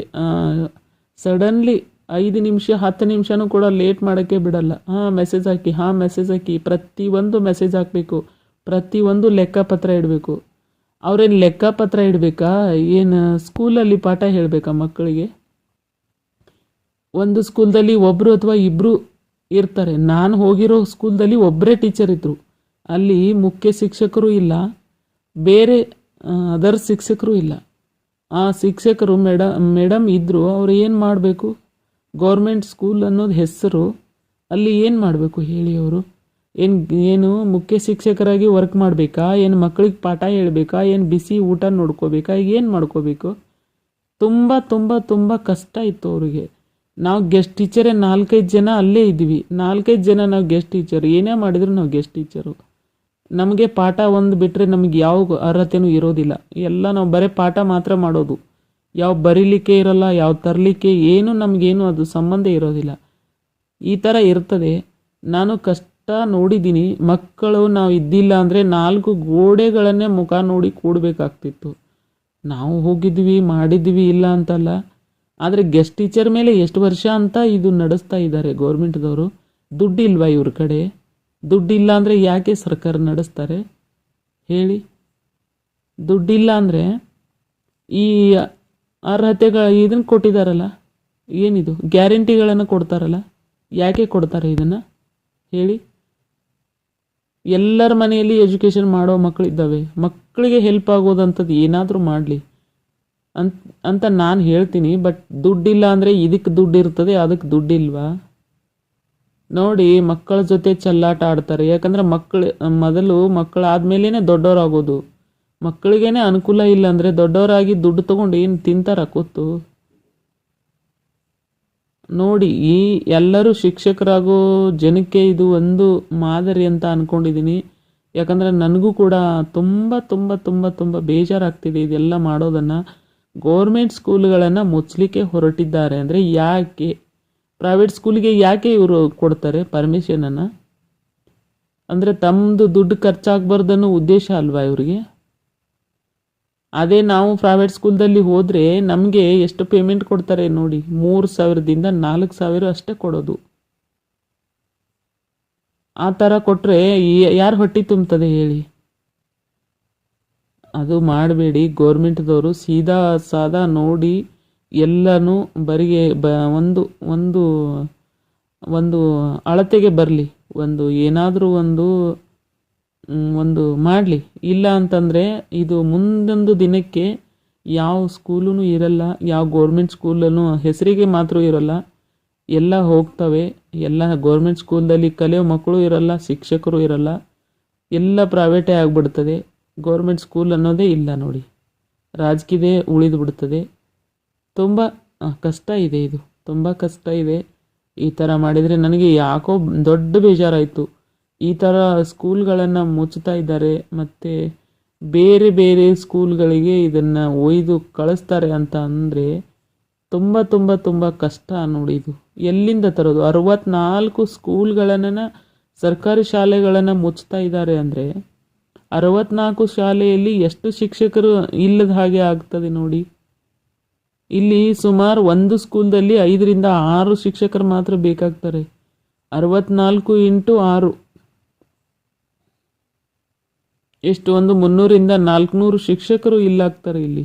[SPEAKER 1] ಸಡನ್ಲಿ 5 ನಿಮಿಷ 10 ನಿಮಿಷನೂ ಕೂಡ ಲೇಟ್ ಮಾಡೋಕ್ಕೆ ಬಿಡಲ್ಲ. ಮೆಸೇಜ್ ಹಾಕಿ, ಮೆಸೇಜ್ ಹಾಕಿ, ಪ್ರತಿಯೊಂದು ಮೆಸೇಜ್ ಹಾಕಬೇಕು, ಪ್ರತಿಯೊಂದು ಲೆಕ್ಕಪತ್ರ ಇಡಬೇಕು. ಅವ್ರೇನು ಲೆಕ್ಕಪತ್ರ ಇಡಬೇಕಾ, ಏನು ಸ್ಕೂಲಲ್ಲಿ ಪಾಠ ಹೇಳಬೇಕಾ ಮಕ್ಕಳಿಗೆ? ಒಂದು ಸ್ಕೂಲ್ದಲ್ಲಿ ಒಬ್ಬರು ಅಥವಾ ಇಬ್ಬರು ಇರ್ತಾರೆ. ನಾನು ಹೋಗಿರೋ ಸ್ಕೂಲ್ದಲ್ಲಿ ಒಬ್ಬರೇ ಟೀಚರ್ ಇದ್ದರು. ಅಲ್ಲಿ ಮುಖ್ಯ ಶಿಕ್ಷಕರು ಇಲ್ಲ, ಬೇರೆ ಅದರ್ ಶಿಕ್ಷಕರು ಇಲ್ಲ. ಆ ಶಿಕ್ಷಕರು ಮೇಡಮ್ ಇದ್ದರು. ಅವ್ರು ಏನು ಮಾಡಬೇಕು? ಗೌರ್ಮೆಂಟ್ ಸ್ಕೂಲ್ ಅನ್ನೋದು ಹೆಸರು, ಅಲ್ಲಿ ಏನು ಮಾಡಬೇಕು ಹೇಳಿ? ಅವರು ಏನು ಮುಖ್ಯ ಶಿಕ್ಷಕರಾಗಿ ವರ್ಕ್ ಮಾಡಬೇಕಾ, ಏನು ಮಕ್ಕಳಿಗೆ ಪಾಠ ಹೇಳಬೇಕಾ, ಏನು ಬಿಸಿ ಊಟ ನೋಡ್ಕೋಬೇಕಾ, ಏನು ಮಾಡ್ಕೋಬೇಕು? ತುಂಬ ತುಂಬ ತುಂಬ ಕಷ್ಟ ಇತ್ತು ಅವರಿಗೆ. ನಾವು ಗೆಸ್ಟ್ ಟೀಚರೇ 4-5 ಜನ ಅಲ್ಲೇ ಇದ್ವಿ. 4-5 ಜನ ನಾವು ಗೆಸ್ಟ್ ಟೀಚರ್. ಏನೇ ಮಾಡಿದ್ರು ನಾವು ಗೆಸ್ಟ್ ಟೀಚರು. ನಮಗೆ ಪಾಠ ಒಂದು ಬಿಟ್ಟರೆ ನಮಗೆ ಯಾವ ಅರ್ಹತೆಯೂ ಇರೋದಿಲ್ಲ. ಎಲ್ಲ ನಾವು ಬರೀ ಪಾಠ ಮಾತ್ರ ಮಾಡೋದು. ಯಾವ ಬರೀಲಿಕ್ಕೆ ಇರೋಲ್ಲ, ಯಾವ ತರಲಿಕ್ಕೆ ಏನು ನಮಗೇನು ಅದು ಸಂಬಂಧ ಇರೋದಿಲ್ಲ. ಈ ಥರ ಇರ್ತದೆ. ನಾನು ಕಷ್ಟ ನೋಡಿದ್ದೀನಿ. ಮಕ್ಕಳು ನಾವು ಇದ್ದಿಲ್ಲ ಅಂದರೆ 4 ಗೋಡೆಗಳನ್ನೇ ಮುಖ ನೋಡಿ ಕೂಡಬೇಕಾಗ್ತಿತ್ತು. ನಾವು ಹೋಗಿದ್ವಿ, ಮಾಡಿದ್ವಿ, ಇಲ್ಲ ಅಂತಲ್ಲ. ಆದರೆ ಗೆಸ್ಟ್ ಟೀಚರ್ ಮೇಲೆ ಎಷ್ಟು ವರ್ಷ ಅಂತ ಇದು ನಡೆಸ್ತಾ ಇದ್ದಾರೆ ಗೌರ್ಮೆಂಟ್ದವರು. ದುಡ್ಡಿಲ್ವಾ ಇವ್ರ ಕಡೆ? ದುಡ್ಡಿಲ್ಲ ಅಂದರೆ ಯಾಕೆ ಸರ್ಕಾರ ನಡೆಸ್ತಾರೆ ಹೇಳಿ? ದುಡ್ಡಿಲ್ಲ ಅಂದರೆ ಈ ಇದನ್ನು ಕೊಟ್ಟಿದ್ದಾರಲ್ಲ, ಏನಿದು ಗ್ಯಾರಂಟಿಗಳನ್ನು ಕೊಡ್ತಾರಲ್ಲ, ಯಾಕೆ ಕೊಡ್ತಾರೆ ಇದನ್ನು ಹೇಳಿ? ಎಲ್ಲರ ಮನೆಯಲ್ಲಿ ಎಜುಕೇಷನ್ ಮಾಡೋ ಮಕ್ಕಳಿದ್ದಾವೆ. ಮಕ್ಕಳಿಗೆ ಹೆಲ್ಪ್ ಆಗೋದಂಥದ್ದು ಏನಾದರೂ ಮಾಡಲಿ ಅಂತ ನಾನು ಹೇಳ್ತೀನಿ. ಬಟ್ ದುಡ್ಡಿಲ್ಲ ಅಂದರೆ ಇದಕ್ಕೆ ದುಡ್ಡು ಇರ್ತದೆ, ಅದಕ್ಕೆ ದುಡ್ಡಿಲ್ವಾ? ನೋಡಿ, ಮಕ್ಕಳ ಜೊತೆ ಚೆಲ್ಲಾಟ ಆಡ್ತಾರೆ. ಯಾಕಂದರೆ ಮೊದಲು ಮಕ್ಕಳಾದ್ಮೇಲೆ ದೊಡ್ಡವರಾಗೋದು. ಮಕ್ಕಳಿಗೇನೆ ಅನುಕೂಲ ಇಲ್ಲ ಅಂದರೆ ದೊಡ್ಡವರಾಗಿ ದುಡ್ಡು ತೊಗೊಂಡು ಏನು ತಿಂತಾರ ಕೂತು? ನೋಡಿ, ಈ ಎಲ್ಲರೂ ಶಿಕ್ಷಕರಾಗೋ ಜನಕ್ಕೆ ಇದು ಒಂದು ಮಾದರಿ ಅಂತ ಅಂದ್ಕೊಂಡಿದ್ದೀನಿ. ಯಾಕಂದರೆ ನನಗೂ ಕೂಡ ತುಂಬ ತುಂಬ ತುಂಬ ತುಂಬ ಬೇಜಾರಾಗ್ತಿದೆ ಇದೆಲ್ಲ ಮಾಡೋದನ್ನು. ಗೌರ್ಮೆಂಟ್ ಸ್ಕೂಲ್ಗಳನ್ನು ಮುಚ್ಚಲಿಕ್ಕೆ ಹೊರಟಿದ್ದಾರೆ ಅಂದರೆ ಯಾಕೆ? ಪ್ರೈವೇಟ್ ಸ್ಕೂಲಿಗೆ ಯಾಕೆ ಇವರು ಕೊಡ್ತಾರೆ ಪರ್ಮಿಷನನ್ನು? ಅಂದರೆ ತಮ್ಮದು ದುಡ್ಡು ಖರ್ಚಾಗಬಾರ್ದನ್ನೋ ಉದ್ದೇಶ ಅಲ್ವಾ ಇವರಿಗೆ? ಅದೇ ನಾವು ಪ್ರೈವೇಟ್ ಸ್ಕೂಲ್ದಲ್ಲಿ ಹೋದರೆ ನಮಗೆ ಎಷ್ಟು ಪೇಮೆಂಟ್ ಕೊಡ್ತಾರೆ ನೋಡಿ, 3,000ದಿಂದ 4,000 ಅಷ್ಟೇ ಕೊಡೋದು. ಆ ಥರ ಕೊಟ್ಟರೆ ಯಾರು ಹೊಟ್ಟೆ ತುಂಬ್ತದೆ ಹೇಳಿ? ಅದು ಮಾಡಬೇಡಿ. ಗೌರ್ಮೆಂಟ್ದವರು ಸೀದಾ ಸಾದಾ ನೋಡಿ ಎಲ್ಲನೂ ಬರಿಗೆ ಒಂದು ಒಂದು ಒಂದು ಅಳತೆಗೆ ಬರಲಿ. ಏನಾದರೂ ಒಂದು ಮಾಡಲಿ. ಇಲ್ಲ ಅಂತಂದರೆ ಇದು ಮುಂದೊಂದು ದಿನಕ್ಕೆ ಯಾವ ಸ್ಕೂಲೂ ಇರಲ್ಲ, ಯಾವ ಗೌರ್ಮೆಂಟ್ ಸ್ಕೂಲನ್ನು ಹೆಸರಿಗೆ ಮಾತ್ರ ಇರಲ್ಲ, ಎಲ್ಲ ಹೋಗ್ತವೆ. ಎಲ್ಲ ಗೌರ್ಮೆಂಟ್ ಸ್ಕೂಲ್ದಲ್ಲಿ ಕಲಿಯೋ ಮಕ್ಕಳು ಇರಲ್ಲ, ಶಿಕ್ಷಕರು ಇರಲ್ಲ, ಎಲ್ಲ ಪ್ರೈವೇಟೇ ಆಗಿಬಿಡ್ತದೆ. ಗೌರ್ಮೆಂಟ್ ಸ್ಕೂಲ್ ಅನ್ನೋದೇ ಇಲ್ಲ ನೋಡಿ, ರಾಜಕೀಯದೇ ಉಳಿದು ಬಿಡ್ತದೆ. ತುಂಬ ಕಷ್ಟ ಇದೆ, ಇದು ತುಂಬ ಕಷ್ಟ ಇದೆ. ಈ ಥರ ಮಾಡಿದರೆ ನನಗೆ ಯಾಕೋ ದೊಡ್ಡ ಬೇಜಾರಾಯಿತು. ಈ ಥರ ಸ್ಕೂಲ್ಗಳನ್ನು ಮುಚ್ತಾ ಇದ್ದಾರೆ, ಮತ್ತು ಬೇರೆ ಬೇರೆ ಸ್ಕೂಲ್ಗಳಿಗೆ ಇದನ್ನು ಒಯ್ದು ಕಳಿಸ್ತಾರೆ ಅಂತ ಅಂದರೆ ತುಂಬ ತುಂಬ ತುಂಬ ಕಷ್ಟ ನೋಡಿ. ಇದು ಎಲ್ಲಿಂದ ತರೋದು? 64 ಸ್ಕೂಲ್ಗಳನ್ನು, ಸರ್ಕಾರಿ ಶಾಲೆಗಳನ್ನು ಮುಚ್ತಾ ಇದ್ದಾರೆ ಅಂದರೆ 64 ಶಾಲೆಯಲ್ಲಿ ಎಷ್ಟು ಶಿಕ್ಷಕರು ಇಲ್ಲದ ಹಾಗೆ ಆಗ್ತದೆ ನೋಡಿ. ಇಲ್ಲಿ ಸುಮಾರು ಒಂದು ಸ್ಕೂಲ್ದಲ್ಲಿ 5ರಿಂದ 6 ಶಿಕ್ಷಕರು ಮಾತ್ರ ಬೇಕಾಗ್ತಾರೆ. 64 × 6 ಎಷ್ಟು? ಒಂದು 300ರಿಂದ 400 ಶಿಕ್ಷಕರು ಇಲ್ಲಾಗ್ತಾರೆ ಇಲ್ಲಿ.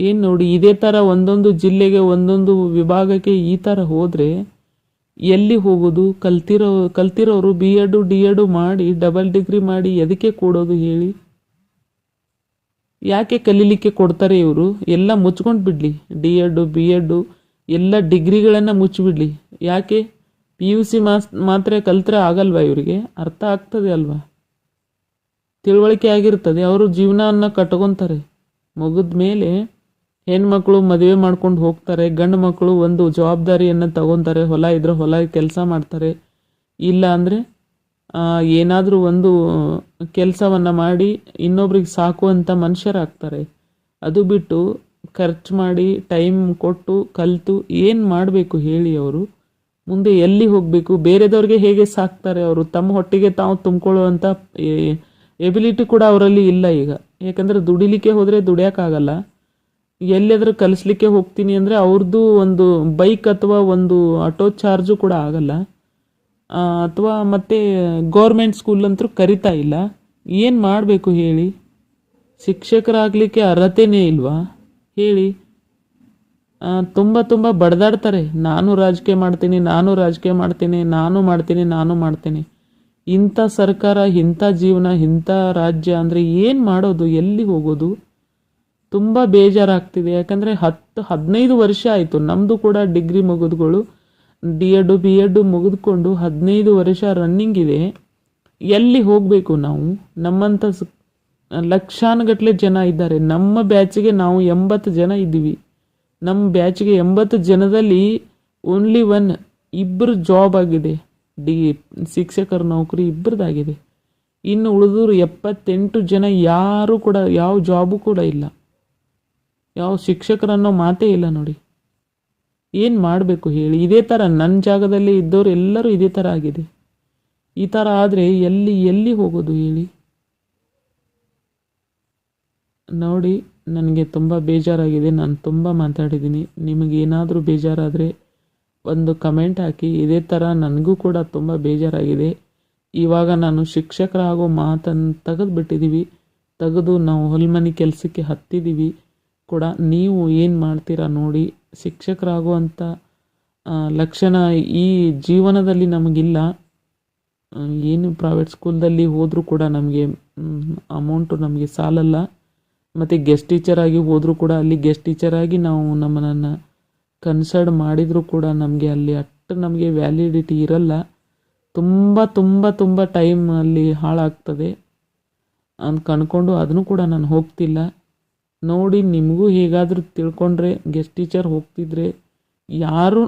[SPEAKER 1] ಏನು ನೋಡಿ, ಇದೇ ಥರ ಒಂದೊಂದು ಜಿಲ್ಲೆಗೆ ಒಂದೊಂದು ವಿಭಾಗಕ್ಕೆ ಈ ಥರ ಹೋದರೆ ಎಲ್ಲಿ ಹೋಗೋದು? ಕಲ್ತಿರೋರು B.Ed D.Ed ಮಾಡಿ ಡಬಲ್ ಡಿಗ್ರಿ ಮಾಡಿ ಎದಕ್ಕೆ ಕೊಡೋದು ಹೇಳಿ? ಯಾಕೆ ಕಲೀಲಿಕ್ಕೆ ಕೊಡ್ತಾರೆ ಇವರು? ಎಲ್ಲ ಮುಚ್ಕೊಂಡು ಬಿಡಲಿ. D.Ed B.Ed ಎಲ್ಲ ಡಿಗ್ರಿಗಳನ್ನು ಮುಚ್ಚಿಬಿಡಲಿ. ಯಾಕೆ? PUC ಮಾತ್ರ ಕಲ್ತ್ರೆ ಆಗಲ್ವಾ ಇವರಿಗೆ? ಅರ್ಥ ಆಗ್ತದೆ ಅಲ್ವಾ? ತಿಳುವಳಿಕೆ ಆಗಿರ್ತದೆ. ಅವರು ಜೀವನವನ್ನು ಕಟ್ಕೊತಾರೆ. ಮುಗಿದ ಮೇಲೆ ಹೆಣ್ಮಕ್ಳು ಮದುವೆ ಮಾಡ್ಕೊಂಡು ಹೋಗ್ತಾರೆ, ಗಂಡು ಮಕ್ಕಳು ಒಂದು ಜವಾಬ್ದಾರಿಯನ್ನು ತಗೊತಾರೆ. ಹೊಲ ಇದ್ರೆ ಹೊಲ ಕೆಲಸ ಮಾಡ್ತಾರೆ, ಇಲ್ಲ ಅಂದರೆ ಏನಾದರೂ ಒಂದು ಕೆಲಸವನ್ನು ಮಾಡಿ ಇನ್ನೊಬ್ರಿಗೆ ಸಾಕುವಂಥ ಮನುಷ್ಯರಾಗ್ತಾರೆ. ಅದು ಬಿಟ್ಟು ಖರ್ಚು ಮಾಡಿ ಟೈಮ್ ಕೊಟ್ಟು ಕಲಿತು ಏನು ಮಾಡಬೇಕು ಹೇಳಿ? ಅವರು ಮುಂದೆ ಎಲ್ಲಿ ಹೋಗಬೇಕು, ಬೇರೆದವ್ರಿಗೆ ಹೇಗೆ ಸಾಕ್ತಾರೆ ಅವರು, ತಮ್ಮ ಹೊಟ್ಟೆಗೆ ತಾವು ತುಂಬಿಕೊಳ್ಳುವಂಥ ಎಬಿಲಿಟಿ ಕೂಡ ಅವರಲ್ಲಿ ಇಲ್ಲ ಈಗ. ಯಾಕಂದರೆ ದುಡಿಲಿಕ್ಕೆ ಹೋದರೆ ದುಡಿಯೋಕ್ಕಾಗಲ್ಲ. ಎಲ್ಲಿಯಾದರೂ ಕಲಿಸ್ಲಿಕ್ಕೆ ಹೋಗ್ತೀನಿ ಅಂದರೆ ಅವ್ರದ್ದು ಒಂದು ಬೈಕ್ ಅಥವಾ ಒಂದು ಆಟೋ ಚಾರ್ಜು ಕೂಡ ಆಗಲ್ಲ. ಅಥವಾ ಮತ್ತು ಗೌರ್ಮೆಂಟ್ ಸ್ಕೂಲ್ ಅಂತೂ ಕರಿತಾ ಇಲ್ಲ. ಏನು ಮಾಡಬೇಕು ಹೇಳಿ? ಶಿಕ್ಷಕರಾಗಲಿಕ್ಕೆ ಅರ್ಹತೆಯೇ ಇಲ್ವಾ ಹೇಳಿ? ತುಂಬ ತುಂಬ ಬಡ್ದಾಡ್ತಾರೆ, ನಾನು ರಾಜಕೀಯ ಮಾಡ್ತೀನಿ, ನಾನು ಮಾಡ್ತೀನಿ. ಇಂಥ ಸರ್ಕಾರ, ಇಂಥ ಜೀವನ, ಇಂಥ ರಾಜ್ಯ ಅಂದರೆ ಏನು ಮಾಡೋದು, ಎಲ್ಲಿ ಹೋಗೋದು? ತುಂಬ ಬೇಜಾರಾಗ್ತಿದೆ. ಯಾಕಂದರೆ 10-15 ವರ್ಷ ಆಯಿತು ನಮ್ಮದು ಕೂಡ ಡಿಗ್ರಿ ಮುಗಿದ್ಗಳು, ಡಿ ಎಡ್ ಮುಗಿದುಕೊಂಡು 15 ವರ್ಷ ರನ್ನಿಂಗ್ ಇದೆ. ಎಲ್ಲಿ ಹೋಗಬೇಕು ನಾವು? ನಮ್ಮಂಥ ಲಕ್ಷಾನುಗಟ್ಟಲೆ ಜನ ಇದ್ದಾರೆ. ನಮ್ಮ ಬ್ಯಾಚಿಗೆ ನಾವು 80 ಜನ ಇದ್ದೀವಿ. ನಮ್ಮ ಬ್ಯಾಚಿಗೆ 80 ಜನದಲ್ಲಿ ಓನ್ಲಿ ಇಬ್ಬರು ಜಾಬ್ ಆಗಿದೆ. ಶಿಕ್ಷಕರ ನೌಕರಿ ಇಬ್ಬರದಾಗಿದೆ. ಇನ್ನು ಉಳಿದವರು 78 ಜನ ಯಾರೂ ಕೂಡ ಯಾವ ಜಾಬು ಕೂಡ ಇಲ್ಲ. ಯಾವ ಶಿಕ್ಷಕರನ್ನೋ ಮಾತೇ ಇಲ್ಲ ನೋಡಿ. ಏನು ಮಾಡಬೇಕು ಹೇಳಿ? ಇದೇ ಥರ ನನ್ನ ಜಾಗದಲ್ಲಿ ಇದ್ದವರು ಎಲ್ಲರೂ ಇದೇ ಥರ ಆಗಿದೆ. ಈ ಥರ ಆದರೆ ಎಲ್ಲಿ ಹೋಗೋದು ಹೇಳಿ? ನೋಡಿ, ನನಗೆ ತುಂಬ ಬೇಜಾರಾಗಿದೆ. ನಾನು ತುಂಬ ಮಾತಾಡಿದ್ದೀನಿ. ನಿಮಗೇನಾದರೂ ಬೇಜಾರಾದರೆ ಒಂದು ಕಮೆಂಟ್ ಹಾಕಿ. ಇದೇ ಥರ ನನಗೂ ಕೂಡ ತುಂಬ ಬೇಜಾರಾಗಿದೆ. ಇವಾಗ ನಾನು ಶಿಕ್ಷಕರಾಗೋ ಮಾತನ್ನು ತೆಗೆದು ನಾವು ಹೊಲ್ಮನೆ ಕೆಲಸಕ್ಕೆ ಹತ್ತಿದ್ದೀವಿ ಕೂಡ. ನೀವು ಏನು ಮಾಡ್ತೀರಾ ನೋಡಿ. ಶಿಕ್ಷಕರಾಗುವಂಥ ಲಕ್ಷಣ ಈ ಜೀವನದಲ್ಲಿ ನಮಗಿಲ್ಲ. ಏನು ಪ್ರೈವೇಟ್ ಸ್ಕೂಲ್ದಲ್ಲಿ ಹೋದರೂ ಕೂಡ ನಮಗೆ ಅಮೌಂಟು ನಮಗೆ ಸಾಲಲ್ಲ. ಮತ್ತು ಗೆಸ್ಟ್ ಟೀಚರಾಗಿ ಹೋದರೂ ಕೂಡ ಅಲ್ಲಿ ಗೆಸ್ಟ್ ಟೀಚರಾಗಿ ನಾವು ನಮ್ಮನ್ನು ಕನ್ಸರ್ನ್ ಮಾಡಿದರೂ ಕೂಡ ನಮಗೆ ಅಲ್ಲಿ ನಮಗೆ ವ್ಯಾಲಿಡಿಟಿ ಇರಲ್ಲ. ತುಂಬ ತುಂಬ ತುಂಬ ಟೈಮ್ ಅಲ್ಲಿ ಹಾಳಾಗ್ತದೆ ಅಂತ ಕಣ್ಕೊಂಡು ಅದನ್ನು ಕೂಡ ನಾನು ಹೋಗ್ತಿಲ್ಲ. ನೋಡಿ, ನಿಮಗೂ ಹೇಗಾದರೂ ತಿಳ್ಕೊಂಡ್ರೆ, ಗೆಸ್ಟ್ ಟೀಚರ್ ಹೋಗ್ತಿದ್ರೆ ಯಾರು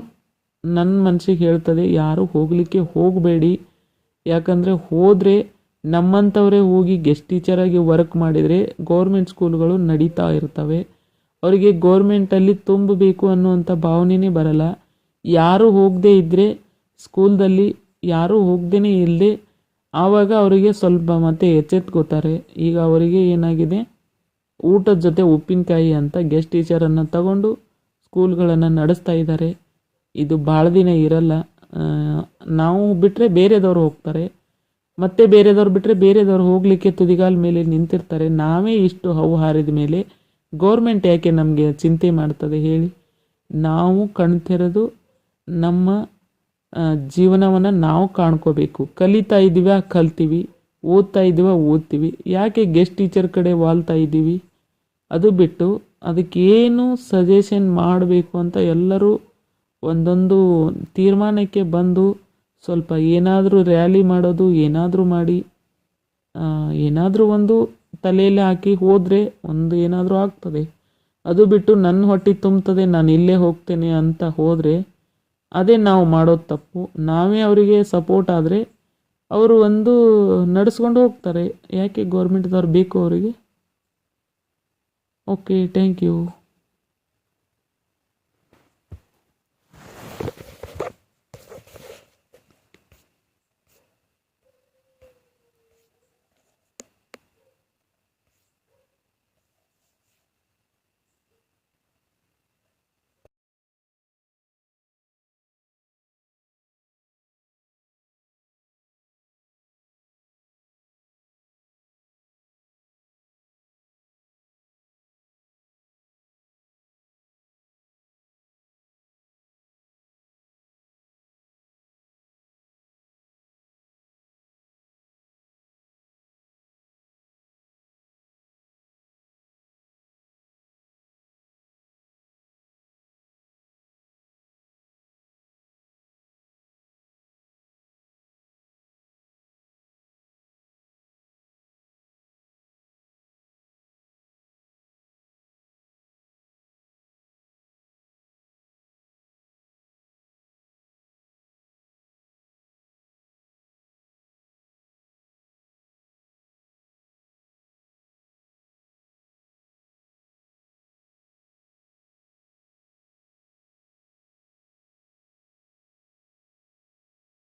[SPEAKER 1] ನನ್ನ ಮನಸ್ಸಿಗೆ ಹೇಳ್ತದೆ, ಯಾರು ಹೋಗಲಿಕ್ಕೆ ಹೋಗಬೇಡಿ. ಯಾಕಂದರೆ ಹೋದರೆ ನಮ್ಮಂಥವರೇ ಹೋಗಿ ಗೆಸ್ಟ್ ಟೀಚರಾಗಿ ವರ್ಕ್ ಮಾಡಿದರೆ ಗೌರ್ಮೆಂಟ್ ಸ್ಕೂಲ್ಗಳು ನಡೀತಾ ಇರ್ತವೆ. ಅವರಿಗೆ ಗೌರ್ಮೆಂಟಲ್ಲಿ ತುಂಬಬೇಕು ಅನ್ನುವಂಥ ಭಾವನೆಯೇ ಬರಲ್ಲ. ಯಾರು ಹೋಗದೇ ಇದ್ದರೆ ಸ್ಕೂಲ್ದಲ್ಲಿ, ಯಾರೂ ಹೋಗ್ದೇ ಇಲ್ಲದೆ ಆವಾಗ ಅವರಿಗೆ ಸ್ವಲ್ಪ ಮತ್ತೆ ಎಚ್ಚೆತ್ಕೋತಾರೆ. ಈಗ ಅವರಿಗೆ ಏನಾಗಿದೆ, ಊಟದ ಜೊತೆ ಉಪ್ಪಿನಕಾಯಿ ಅಂತ ಗೆಸ್ಟ್ ಟೀಚರನ್ನು ತಗೊಂಡು ಸ್ಕೂಲ್ಗಳನ್ನು ನಡೆಸ್ತಾ ಇದ್ದಾರೆ. ಇದು ಭಾಳ ದಿನ ಇರಲ್ಲ. ನಾವು ಬಿಟ್ಟರೆ ಬೇರೆದವರು ಹೋಗ್ತಾರೆ, ಮತ್ತೆ ಬೇರೆದವ್ರು ಬಿಟ್ಟರೆ ಬೇರೆದವ್ರು ಹೋಗಲಿಕ್ಕೆ ತುದಿಗಾಲ ಮೇಲೆ ನಿಂತಿರ್ತಾರೆ. ನಾವೇ ಇಷ್ಟು ಹಾರಿದ ಮೇಲೆ ಗೌರ್ಮೆಂಟ್ ಯಾಕೆ ನಮಗೆ ಚಿಂತೆ ಮಾಡ್ತದೆ ಹೇಳಿ? ನಾವು ಕಣ್ತೆರೆದು ನಮ್ಮ ಜೀವನವನ್ನು ನಾವು ಕಾಣ್ಕೋಬೇಕು. ಕಲಿತಾ ಇದ್ದೀವ ಕಲ್ತೀವಿ, ಓದ್ತಾ ಇದ್ದೀವ ಓದ್ತೀವಿ. ಯಾಕೆ ಗೆಸ್ಟ್ ಟೀಚರ್ ಕಡೆ ವಾಲ್ತಾ ಇದ್ದೀವಿ? ಅದು ಬಿಟ್ಟು ಅದಕ್ಕೇನು ಸಜೆಷನ್ ಮಾಡಬೇಕು ಅಂತ ಎಲ್ಲರೂ ಒಂದೊಂದು ತೀರ್ಮಾನಕ್ಕೆ ಬಂದು ಸ್ವಲ್ಪ ಏನಾದರೂ ರ್ಯಾಲಿ ಮಾಡೋದು, ಏನಾದರೂ ಮಾಡಿ ಏನಾದರೂ ಒಂದು ತಲೆಯಲ್ಲಿ ಹಾಕಿ ಹೋದರೆ ಒಂದು ಏನಾದರೂ ಆಗ್ತದೆ. ಅದು ಬಿಟ್ಟು ನನ್ನ ಹೊಟ್ಟೆ ತುಂಬ್ತದೆ, ನಾನು ಇಲ್ಲೇ ಹೋಗ್ತೇನೆ ಅಂತ ಹೋದರೆ ಅದೇ ನಾವು ಮಾಡೋದು ತಪ್ಪು. ನಾವೇ ಅವರಿಗೆ ಸಪೋರ್ಟ್ ಆದರೆ ಅವರು ಒಂದು ನಡೆಸ್ಕೊಂಡು ಹೋಗ್ತಾರೆ. ಯಾಕೆ ಗೌರ್ಮೆಂಟ್ದವ್ರು ಬೇಕು ಅವರಿಗೆ? Okay, thank you.